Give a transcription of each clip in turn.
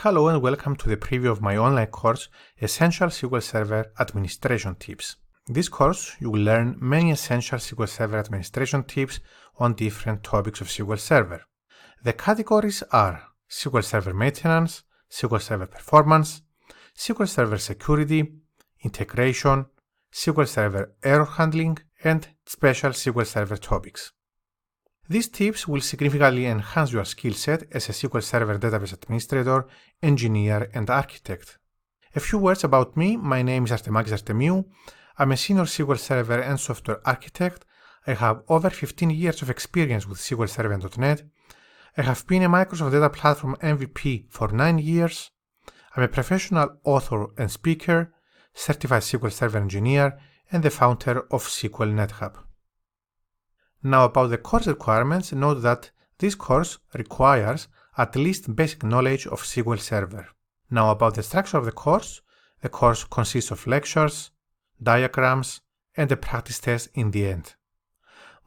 Hello and welcome to the preview of my online course, Essential SQL Server Administration Tips. In this course, you will learn many essential SQL Server administration tips on different topics of SQL Server. The categories are SQL Server Maintenance, SQL Server Performance, SQL Server Security, Integration, SQL Server Error Handling, and Special SQL Server Topics. These tips will significantly enhance your skill set as a SQL Server Database Administrator, Engineer, and Architect. A few words about me. My name is Artemakis Artemiou. I'm a Senior SQL Server and Software Architect. I have over 15 years of experience with SQL Server and .NET. I have been a Microsoft Data Platform MVP for 9 years. I'm a professional author and speaker, Certified SQL Server Engineer, and the founder of SQL NetHub. Now about the course requirements, note that this course requires at least basic knowledge of SQL Server. Now about the structure of the course consists of lectures, diagrams, and a practice test in the end.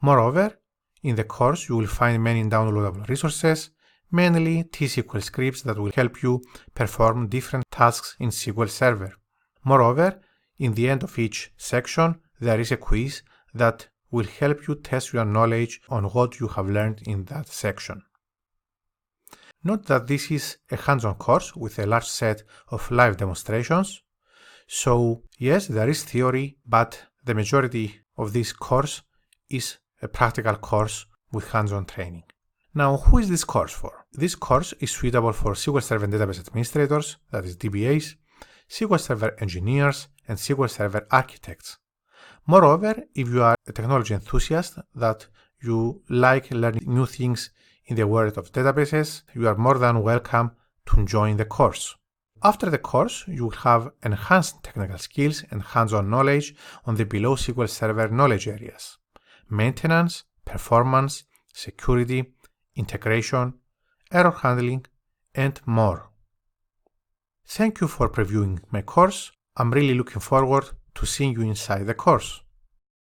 Moreover, in the course you will find many downloadable resources, mainly T-SQL scripts that will help you perform different tasks in SQL Server. Moreover, in the end of each section there is a quiz that will help you test your knowledge on what you have learned in that section. Note that this is a hands-on course with a large set of live demonstrations. So yes, there is theory, but the majority of this course is a practical course with hands-on training. Now, who is this course for? This course is suitable for SQL Server Database Administrators, that is DBAs, SQL Server Engineers, and SQL Server Architects. Moreover, if you are a technology enthusiast that you like learning new things in the world of databases, you are more than welcome to join the course. After the course, you will have enhanced technical skills and hands-on knowledge on the below SQL Server knowledge areas: maintenance, performance, security, integration, error handling, and more. Thank you for previewing my course. I'm really looking forward to seeing you inside the course.